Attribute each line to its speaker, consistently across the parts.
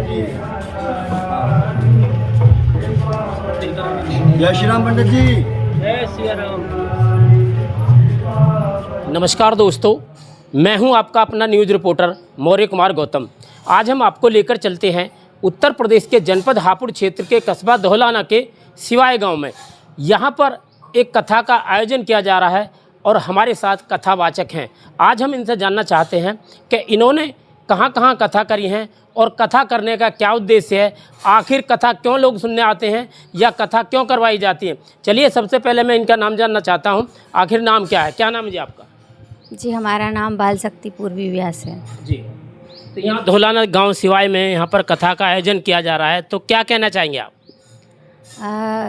Speaker 1: जय श्री राम पंडित जी।
Speaker 2: जय श्री राम। नमस्कार दोस्तों, मैं हूं आपका अपना न्यूज़ रिपोर्टर मौर्य कुमार गौतम। आज हम आपको लेकर चलते हैं उत्तर प्रदेश के जनपद हापुड़ क्षेत्र के कस्बा धौलाना के सिवाय गांव में। यहां पर एक कथा का आयोजन किया जा रहा है और हमारे साथ कथावाचक हैं। आज हम इनसे जानना चाहते हैं कि इन्होंने कहां कहां कथा करी हैं और कथा करने का क्या उद्देश्य है, आखिर कथा क्यों लोग सुनने आते हैं या कथा क्यों करवाई जाती है। चलिए सबसे पहले मैं इनका नाम जानना चाहता हूं। आखिर नाम क्या है, क्या नाम है जी आपका?
Speaker 3: जी, हमारा नाम बाल शक्ति पूर्वी व्यास है।
Speaker 2: जी, तो यहाँ धौलाना गांव सिवाय में यहाँ पर कथा का आयोजन किया जा रहा है, तो क्या कहना चाहेंगे आप?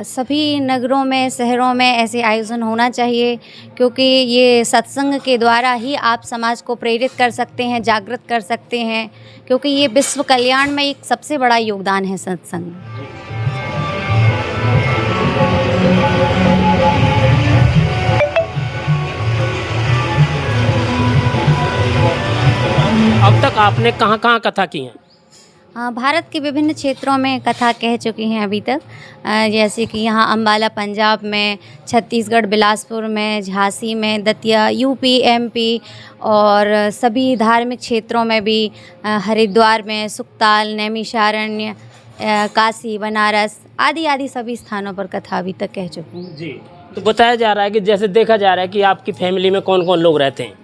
Speaker 3: सभी नगरों में, शहरों में ऐसे आयोजन होना चाहिए, क्योंकि ये सत्संग के द्वारा ही आप समाज को प्रेरित कर सकते हैं, जागृत कर सकते हैं, क्योंकि ये विश्व कल्याण में एक सबसे बड़ा योगदान है सत्संग।
Speaker 2: अब तक आपने कहाँ कहाँ कथा की हैं?
Speaker 3: भारत के विभिन्न क्षेत्रों में कथा कह चुकी हैं अभी तक, जैसे कि यहाँ अम्बाला पंजाब में, छत्तीसगढ़ बिलासपुर में, झांसी में, दतिया यूपी एमपी, और सभी धार्मिक क्षेत्रों में भी हरिद्वार में, सुकताल, नैमिषारण्य, काशी, बनारस आदि आदि सभी स्थानों पर कथा अभी तक कह चुकी हूँ।
Speaker 2: जी, तो बताया जा रहा है कि जैसे देखा जा रहा है कि आपकी फैमिली में कौन कौन लोग रहते हैं?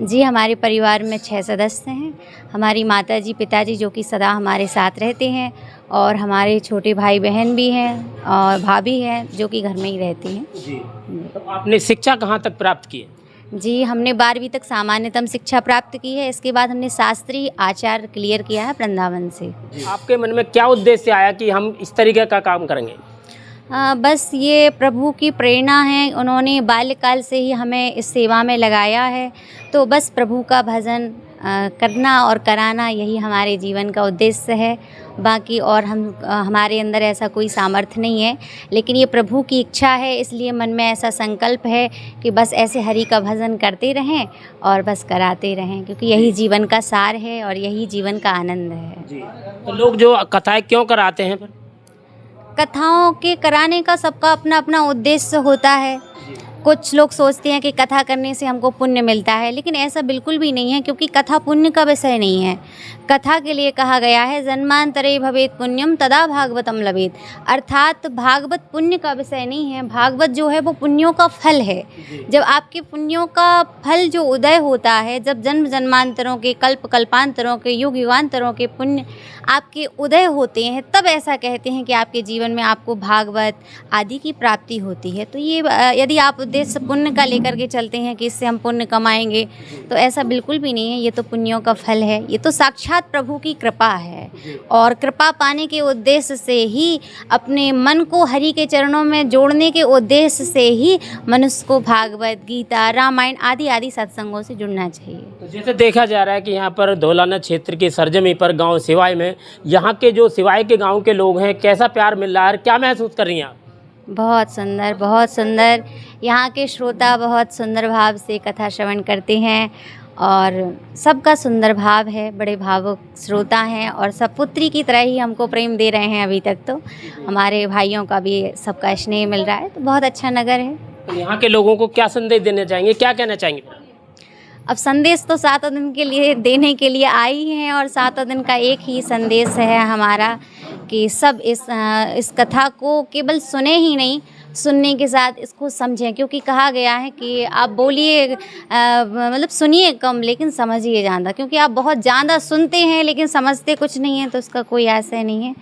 Speaker 3: जी, हमारे परिवार में 6 सदस्य हैं। हमारी माताजी, पिताजी जो कि सदा हमारे साथ रहते हैं, और हमारे छोटे भाई बहन भी हैं और भाभी हैं जो कि घर में ही रहती हैं।
Speaker 2: जी, तो आपने शिक्षा कहाँ तक प्राप्त की है?
Speaker 3: जी, हमने 12वीं तक सामान्यतम शिक्षा प्राप्त की है। इसके बाद हमने शास्त्रीय आचार्य क्लियर किया है वृंदावन से।
Speaker 2: आपके मन में क्या उद्देश्य आया कि हम इस तरीके का काम करेंगे?
Speaker 3: बस ये प्रभु की प्रेरणा है, उन्होंने बाल्यकाल से ही हमें इस सेवा में लगाया है, तो बस प्रभु का भजन करना और कराना यही हमारे जीवन का उद्देश्य है। बाकी और हमारे अंदर ऐसा कोई सामर्थ्य नहीं है, लेकिन ये प्रभु की इच्छा है, इसलिए मन में ऐसा संकल्प है कि बस ऐसे हरि का भजन करते रहें और बस कराते रहें, क्योंकि यही जीवन का सार है और यही जीवन का आनंद है।
Speaker 2: जी, तो लोग जो कथाएं क्यों कराते हैं फिर?
Speaker 3: कथाओं के कराने का सबका अपना अपना उद्देश्य होता है। कुछ लोग सोचते हैं कि कथा करने से हमको पुण्य मिलता है, लेकिन ऐसा बिल्कुल भी नहीं है, क्योंकि कथा पुण्य का विषय नहीं है। कथा के लिए कहा गया है जन्मांतरे भवेत पुण्यम तदा भागवतम लभेत, अर्थात भागवत पुण्य का विषय नहीं है, भागवत जो है वो पुण्यों का फल है। जब आपके पुण्यों का फल जो उदय होता है, जब जन्म जन्मांतरों के, कल्प कल्पांतरों के, युग युगांतरों के पुण्य आपके उदय होते हैं, तब ऐसा कहते हैं कि आपके जीवन में आपको भागवत आदि की प्राप्ति होती है। तो ये यदि आप उद्देश्य पुण्य का लेकर के चलते हैं कि इससे हम पुण्य कमाएंगे, तो ऐसा बिल्कुल भी नहीं है। ये तो पुण्यों का फल है, ये तो साक्षात प्रभु की कृपा है, और कृपा पाने के उद्देश्य से ही, अपने मन को हरि के चरणों में जोड़ने के उद्देश्य से ही मनुष्य को भागवत, गीता, रामायण आदि आदि सत्संगों से जुड़ना चाहिए।
Speaker 2: तो जैसे देखा जा रहा है कि यहाँ पर धौलाना क्षेत्र की सरजमी पर गांव सिवाय में, यहाँ के जो सिवाय के गांव के लोग हैं, कैसा प्यार मिल रहा है, क्या महसूस कर रही हैं आप?
Speaker 3: बहुत सुंदर, बहुत सुंदर। यहाँ के श्रोता बहुत सुंदर भाव से कथा श्रवण करते हैं, और सबका सुंदर भाव है, बड़े भावुक श्रोता हैं, और सब पुत्री की तरह ही हमको प्रेम दे रहे हैं। अभी तक तो हमारे भाइयों का भी सबका स्नेह मिल रहा है, तो बहुत अच्छा नगर है।
Speaker 2: तो यहाँ के लोगों को क्या संदेश देना चाहेंगे, क्या कहना चाहेंगे?
Speaker 3: अब संदेश तो 7 दिन के लिए देने के लिए आई हैं, और 7 दिन का एक ही संदेश है हमारा कि सब इस कथा को केवल सुने ही नहीं, सुनने के साथ इसको समझें, क्योंकि कहा गया है कि आप बोलिए, मतलब सुनिए कम लेकिन समझिए ज़्यादा, क्योंकि आप बहुत ज़्यादा सुनते हैं लेकिन समझते कुछ नहीं है, तो उसका कोई आशय नहीं है।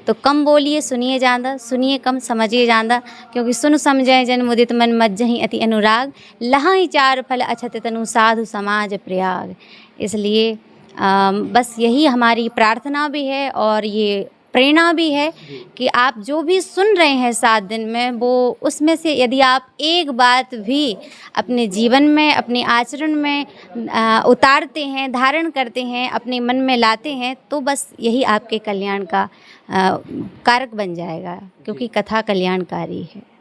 Speaker 3: तो कम बोलिए, सुनिए ज़्यादा, सुनिए कम, समझिए ज़्यादा, क्योंकि सुन समझे जन मुदित मन मज्जहि अति अनुराग, लहाई 4 फल अछत तनु साधु समाज प्रयाग। इसलिए बस यही हमारी प्रार्थना भी है और ये प्रेरणा भी है कि आप जो भी सुन रहे हैं 7 दिन में, वो उसमें से यदि आप एक बात भी अपने जीवन में, अपने आचरण में उतारते हैं, धारण करते हैं, अपने मन में लाते हैं, तो बस यही आपके कल्याण का कारक बन जाएगा, क्योंकि कथा कल्याणकारी है।